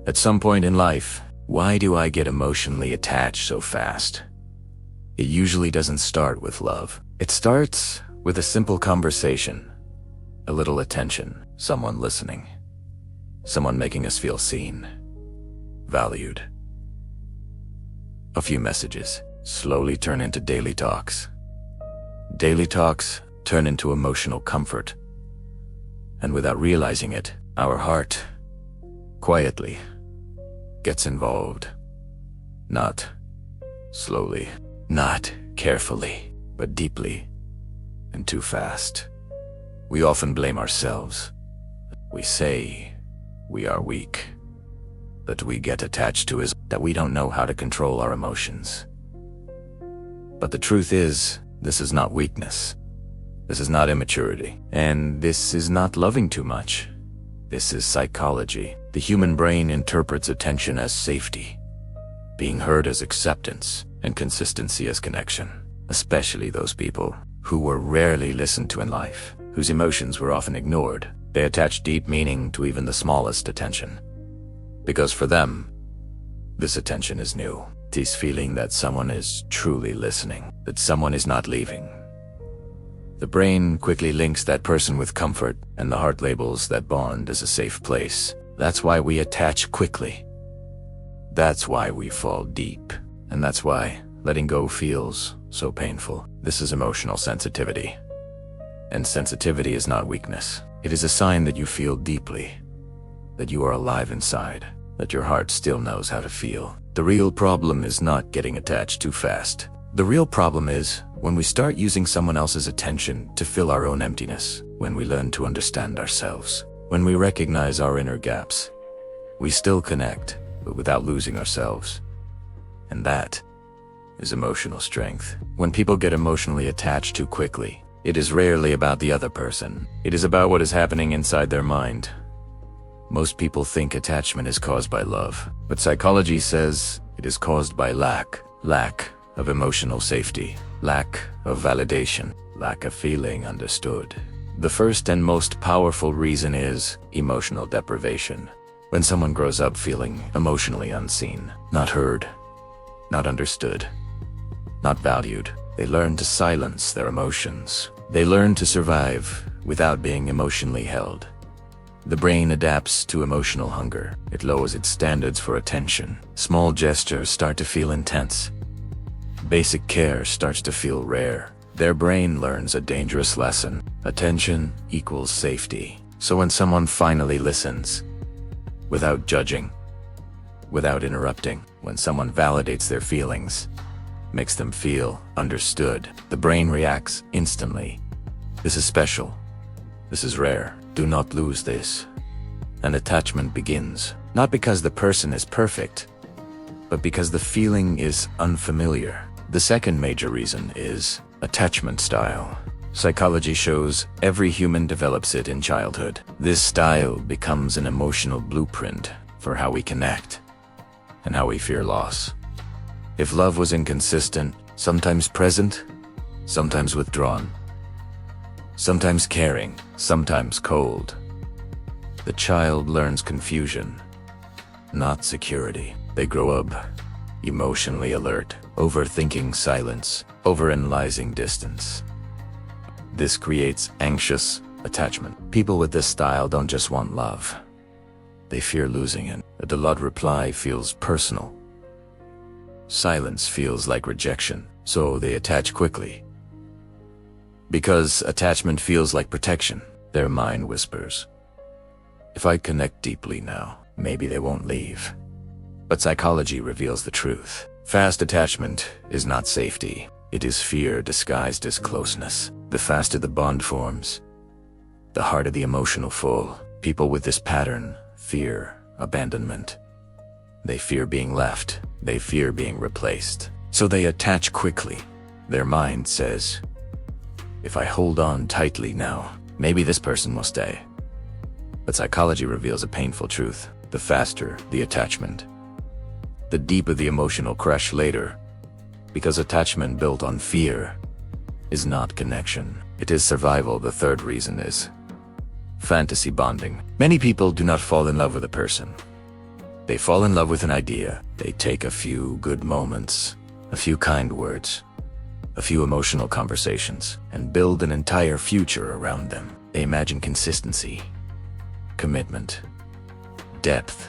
At some point in life, why do I get emotionally attached so fast? It usually doesn't start with love. It starts with a simple conversation, a little attention, someone listening, someone making us feel seen, valued. A few messages slowly turn into daily talks. Daily talks turn into emotional comfort. And without realizing it, our heart quietly gets involved. Not slowly, not carefully, but deeply and too fast. We often blame ourselves. We say we are weak. That we get attached to is that we don't know how to control our emotions. But the truth is, this is not weakness. This is not immaturity. And this is not loving too much. This is psychology. The human brain interprets attention as safety, being heard as acceptance, and consistency as connection. Especially those people who were rarely listened to in life, whose emotions were often ignored. They attach deep meaning to even the smallest attention. Because for them, this attention is new. This feeling that someone is truly listening, that someone is not leaving. The brain quickly links that person with comfort, and the heart labels that bond as a safe place. That's why we attach quickly. That's why we fall deep. And that's why letting go feels so painful. This is emotional sensitivity. And sensitivity is not weakness. It is a sign that you feel deeply, that you are alive inside, that your heart still knows how to feel. The real problem is not getting attached too fast. The real problem is when we start using someone else's attention to fill our own emptiness, when we learn to understand ourselves, when we recognize our inner gaps. We still connect, but without losing ourselves. And that is emotional strength. When people get emotionally attached too quickly, it is rarely about the other person. It is about what is happening inside their mind. Most people think attachment is caused by love, but psychology says it is caused by lack of emotional safety, lack of validation, lack of feeling understood. The first and most powerful reason is emotional deprivation. When someone grows up feeling emotionally unseen, not heard, not understood, not valued, they learn to silence their emotions. They learn to survive without being emotionally held. The brain adapts to emotional hunger. It lowers its standards for attention. Small gestures start to feel intense. Basic care starts to feel rare. Their brain learns a dangerous lesson. Attention equals safety. So when someone finally listens, without judging, without interrupting, when someone validates their feelings, makes them feel understood, the brain reacts instantly. This is special. This is rare. Do not lose this. And attachment begins, not because the person is perfect, but because the feeling is unfamiliar. The second major reason is attachment style. Psychology shows every human develops it in childhood. This style becomes an emotional blueprint for how we connect and how we fear loss. If love was inconsistent, sometimes present, sometimes withdrawn, sometimes caring, sometimes cold, the child learns confusion, not security. They grow up emotionally alert, overthinking silence, overanalyzing distance. This creates anxious attachment. People with this style don't just want love. They fear losing it. A delayed reply feels personal. Silence feels like rejection, so they attach quickly. Because attachment feels like protection, their mind whispers, if I connect deeply now, maybe they won't leave. But psychology reveals the truth. Fast attachment is not safety. It is fear disguised as closeness. The faster the bond forms, the harder the emotional pull. People with this pattern fear abandonment. They fear being left. They fear being replaced. So they attach quickly. Their mind says, if I hold on tightly now, maybe this person will stay. But psychology reveals a painful truth. The faster the attachment, the deeper the emotional crash later. Because attachment built on fear is not connection. It is survival. The third reason is fantasy bonding. Many people do not fall in love with a person. They fall in love with an idea. They take a few good moments, a few kind words, a few emotional conversations, and build an entire future around them. They imagine consistency, commitment, depth.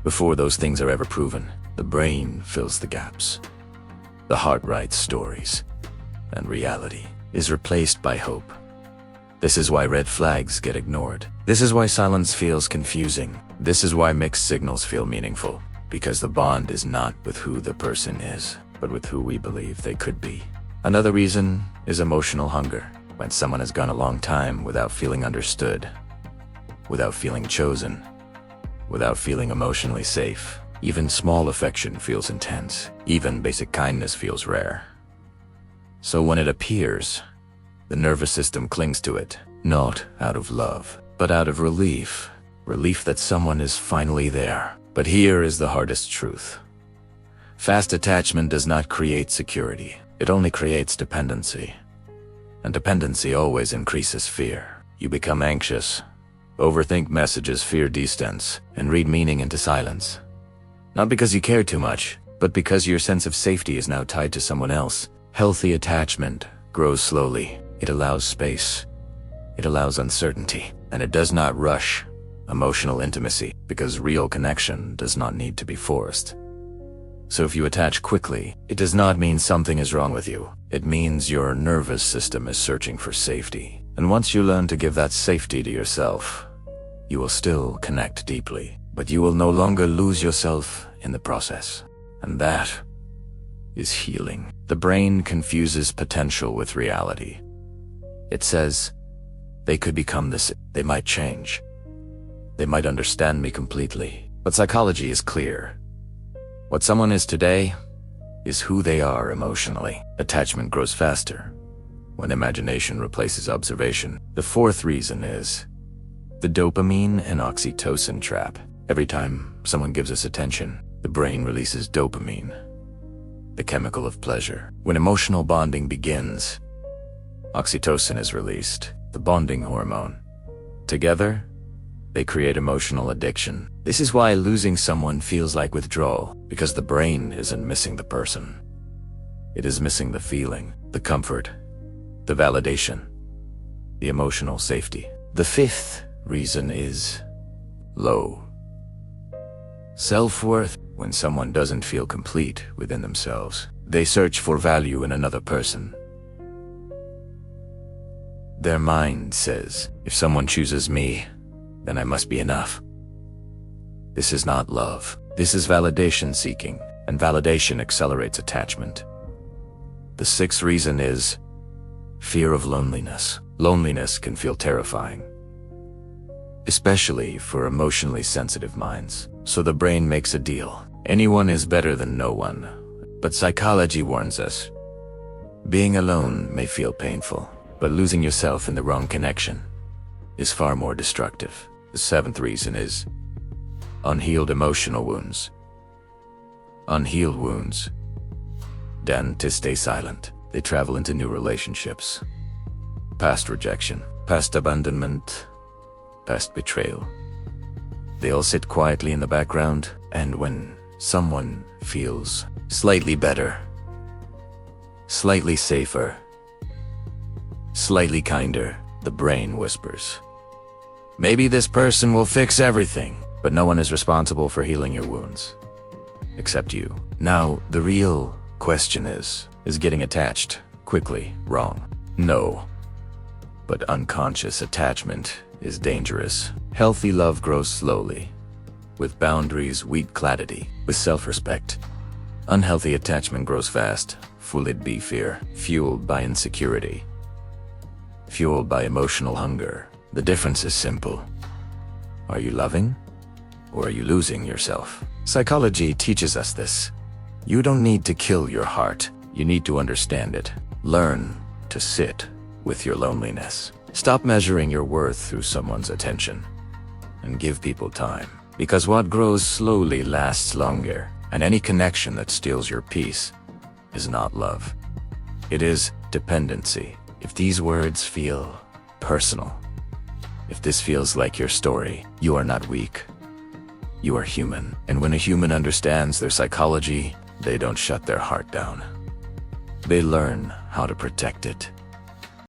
Before those things are ever proven, the brain fills the gaps. The heart writes stories, and reality is replaced by hope. This is why red flags get ignored. This is why silence feels confusing. This is why mixed signals feel meaningful, because the bond is not with who the person is, but with who we believe they could be. Another reason is emotional hunger. When someone has gone a long time without feeling understood, without feeling chosen, without feeling emotionally safe, even small affection feels intense. Even basic kindness feels rare. So when it appears, the nervous system clings to it, not out of love, but out of relief. Relief that someone is finally there. But here is the hardest truth. Fast attachment does not create security. It only creates dependency. And dependency always increases fear. You become anxious, overthink messages, fear distance, and read meaning into silence. Not because you care too much, but because your sense of safety is now tied to someone else. Healthy attachment grows slowly. It allows space. It allows uncertainty. And it does not rush emotional intimacy, because real connection does not need to be forced. So if you attach quickly, it does not mean something is wrong with you. It means your nervous system is searching for safety. And once you learn to give that safety to yourself, you will still connect deeply, but you will no longer lose yourself in the process. And that is healing. The brain confuses potential with reality. It says, they could become this, they might change. They might understand me completely. But psychology is clear. What someone is today is who they are emotionally. Attachment grows faster when imagination replaces observation. The fourth reason is the dopamine and oxytocin trap. Every time someone gives us attention, the brain releases dopamine, the chemical of pleasure. When emotional bonding begins, oxytocin is released, the bonding hormone. Together, they create emotional addiction. This is why losing someone feels like withdrawal, because the brain isn't missing the person. It is missing the feeling, the comfort, the validation, the emotional safety. The fifth reason is low self-worth. When someone doesn't feel complete within themselves, they search for value in another person. Their mind says, if someone chooses me, then I must be enough. This is not love. This is validation seeking, and validation accelerates attachment. The sixth reason is fear of loneliness. Loneliness can feel terrifying, especially for emotionally sensitive minds. So the brain makes a deal. Anyone is better than no one. But psychology warns us. Being alone may feel painful, but losing yourself in the wrong connection is far more destructive. The seventh reason is unhealed emotional wounds. Unhealed wounds tend to stay silent. They travel into new relationships. Past rejection, past abandonment, past betrayal. They all sit quietly in the background, and when someone feels slightly better, slightly safer, slightly kinder, the brain whispers, maybe this person will fix everything. But no one is responsible for healing your wounds, except you. Now, the real question is getting attached quickly wrong? No. But unconscious attachment is dangerous. Healthy love grows slowly, with boundaries, weak clarity, with self-respect. Unhealthy attachment grows fast, fueled by fear, fueled by insecurity, fueled by emotional hunger. The difference is simple. Are you loving, or are you losing yourself? Psychology teaches us this. You don't need to kill your heart. You need to understand it. Learn to sit with your loneliness. Stop measuring your worth through someone's attention, and give people time. Because what grows slowly lasts longer, and any connection that steals your peace is not love. It is dependency. If these words feel personal, if this feels like your story, you are not weak. You are human, and when a human understands their psychology, they don't shut their heart down. They learn how to protect it.